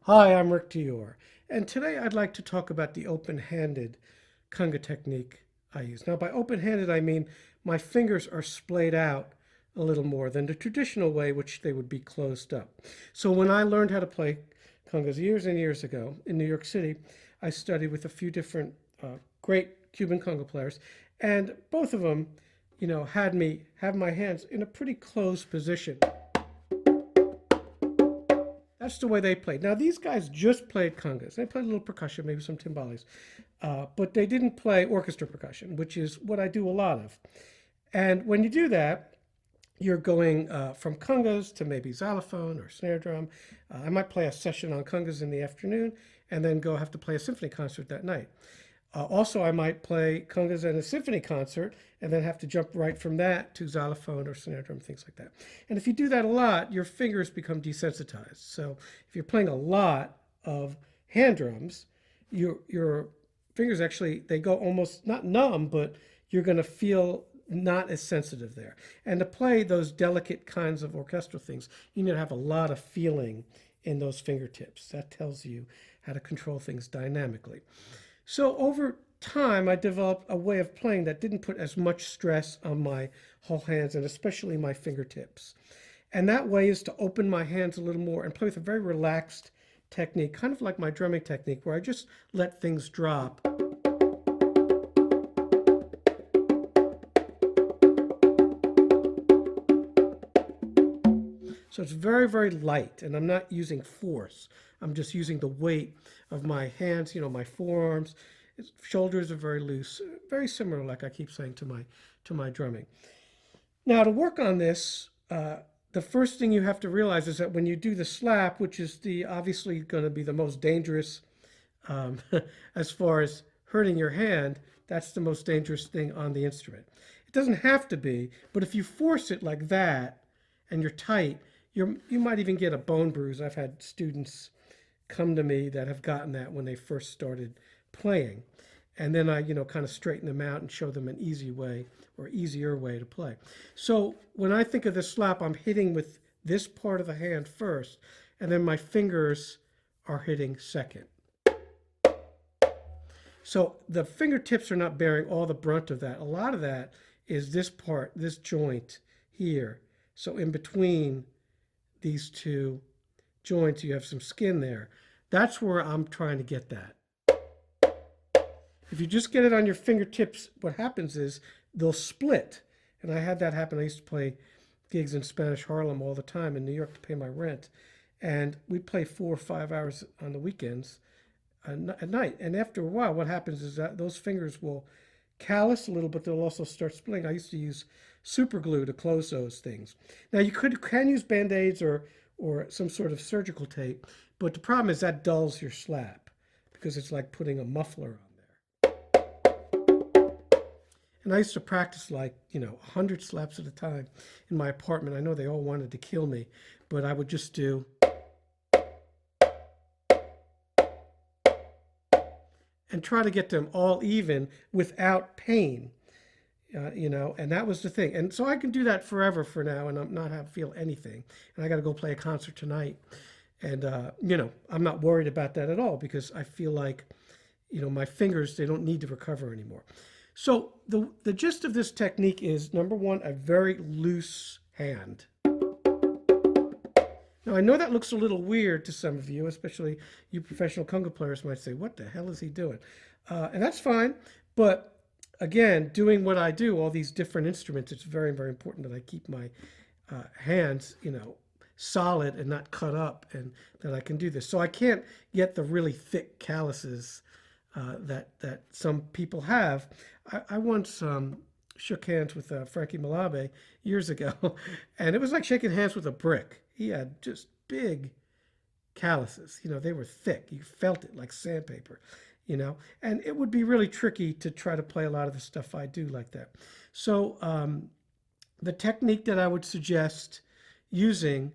Hi, I'm Rick Dior, and today I'd like to talk about the open-handed conga technique I use. Now, by open-handed, I mean my fingers are splayed out a little more than the traditional way, which they would be closed up. So when I learned how to play congas years and years ago in New York City, I studied with a few different great Cuban conga players, and both of them, had me have my hands in a pretty closed position. That's the way they played. Now, these guys just played congas. They played a little percussion, maybe some timbales, but they didn't play orchestra percussion, which is what I do a lot of. And when you do that, you're going from congas to maybe xylophone or snare drum. I might play a session on congas in the afternoon and then go have to play a symphony concert that night. Also, I might play congas at a symphony concert and then have to jump right from that to xylophone or snare drum, things like that. And if you do that a lot, your fingers become desensitized. So if you're playing a lot of hand drums, your fingers actually they go almost not numb, but you're going to feel not as sensitive there. And to play those delicate kinds of orchestral things, you need to have a lot of feeling in those fingertips. That tells you how to control things dynamically. So over time, I developed a way of playing that didn't put as much stress on my whole hands and especially my fingertips. And that way is to open my hands a little more and play with a very relaxed technique, kind of like my drumming technique, where I just let things drop. So it's very, very light, and I'm not using force. I'm just using the weight of my hands, my forearms. Shoulders are very loose, very similar, like I keep saying, to my drumming. Now, to work on this, the first thing you have to realize is that when you do the slap, which is the obviously going to be the most dangerous um, as far as hurting your hand, that's the most dangerous thing on the instrument. It doesn't have to be, but if you force it like that and you're tight, you might even get a bone bruise. I've had students come to me that have gotten that when they first started playing. And then I, kind of straighten them out and show them an easy way or easier way to play. So when I think of the slap, I'm hitting with this part of the hand first, and then my fingers are hitting second. So the fingertips are not bearing all the brunt of that. A lot of that is this part, this joint here. So in between these two joints, you have some skin there. That's where I'm trying to get that. If you just get it on your fingertips, what happens is they'll split. And I had that happen. I used to play gigs in Spanish Harlem all the time in New York to pay my rent. And we'd play 4 or 5 hours on the weekends at night. And after a while, what happens is that those fingers will callous a little, but they'll also start splitting. I used to use super glue to close those things. Now you can use band-aids or some sort of surgical tape, but the problem is that dulls your slap because it's like putting a muffler on there. And I used to practice like, 100 slaps at a time in my apartment. I know they all wanted to kill me, but I would just do. And try to get them all even without pain, and that was the thing. And so I can do that forever for now and I'm not have feel anything. And I got to go play a concert tonight. And, I'm not worried about that at all because I feel like, my fingers, they don't need to recover anymore. So the gist of this technique is, number one, a very loose hand. Now, I know that looks a little weird to some of you, especially you professional conga players might say, what the hell is he doing? And that's fine. But again, doing what I do, all these different instruments, it's very, very important that I keep my hands, solid and not cut up and that I can do this. So I can't get the really thick calluses that some people have. I once shook hands with Frankie Malabe years ago, and it was like shaking hands with a brick. He had just big calluses. They were thick. You felt it like sandpaper, and it would be really tricky to try to play a lot of the stuff I do like that. So the technique that I would suggest using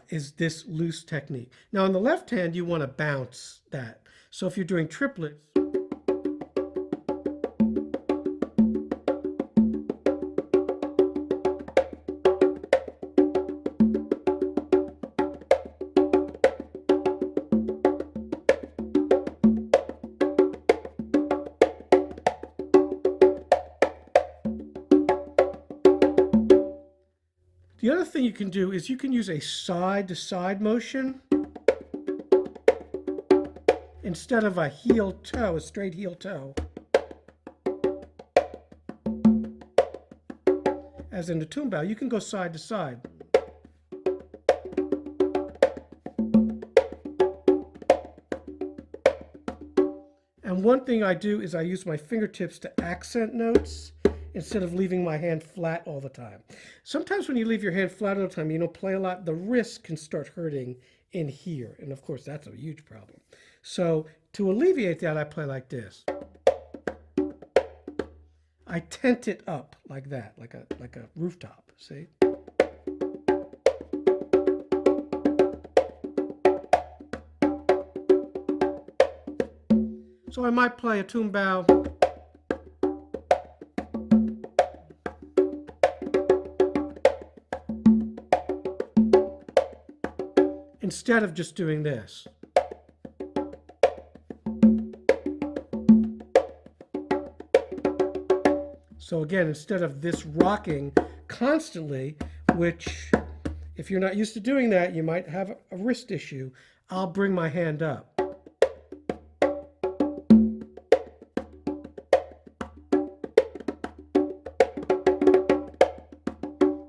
is this loose technique. Now on the left hand, you want to bounce that. So if you're doing triplets, The other thing you can do is you can use a side-to-side motion instead of a heel toe, a straight heel toe, as in the tumbao. You can go side to side. And one thing I do is I use my fingertips to accent notes instead of leaving my hand flat all the time. Sometimes when you leave your hand flat all the time, you don't play a lot, the wrist can start hurting in here. And of course, that's a huge problem. So to alleviate that, I play like this. I tent it up like that, like a rooftop, see? So I might play a tumbao instead of just doing this. So again, instead of this rocking constantly, which if you're not used to doing that, you might have a wrist issue, I'll bring my hand up.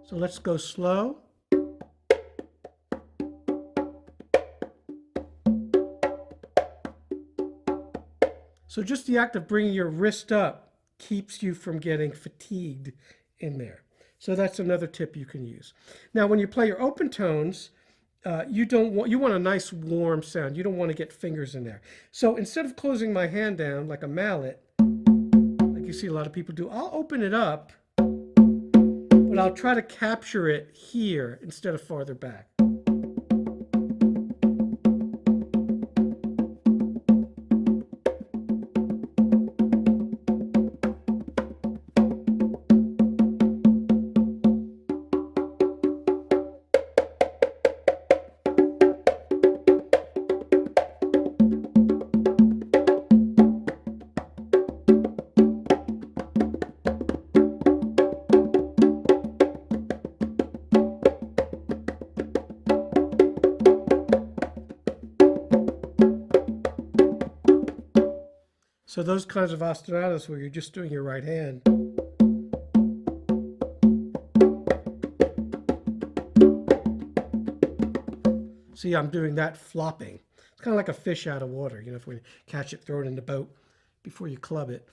So let's go slow. So just the act of bringing your wrist up keeps you from getting fatigued in there. So that's another tip you can use. Now, when you play your open tones, you want a nice warm sound. You don't want to get fingers in there. So instead of closing my hand down like a mallet, like you see a lot of people do, I'll open it up, but I'll try to capture it here instead of farther back. So those kinds of ostinatos where you're just doing your right hand. See, I'm doing that flopping. It's kind of like a fish out of water. You know, if we catch it, throw it in the boat before you club it.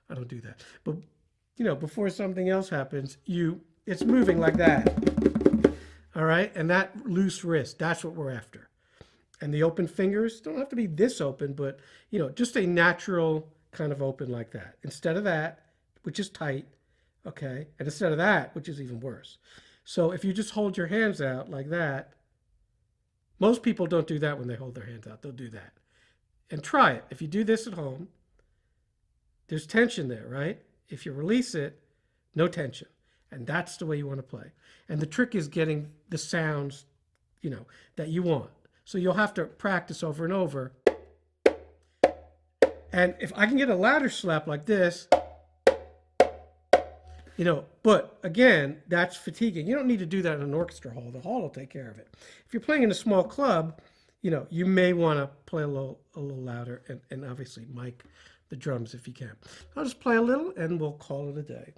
I don't do that. But, you know, before something else happens, it's moving like that. All right? And that loose wrist, that's what we're after. And the open fingers don't have to be this open, but, you know, just a natural kind of open like that. Instead of that, which is tight, okay? And instead of that, which is even worse. So if you just hold your hands out like that, most people don't do that when they hold their hands out. They'll do that. And try it. If you do this at home, there's tension there, right? If you release it, no tension. And that's the way you want to play. And the trick is getting the sounds, you know, that you want. So you'll have to practice over and over. And if I can get a ladder slap like this, you know, but again, that's fatiguing. You don't need to do that in an orchestra hall. The hall will take care of it. If you're playing in a small club, you know, you may want to play a little louder and obviously mic the drums if you can. I'll just play a little and we'll call it a day.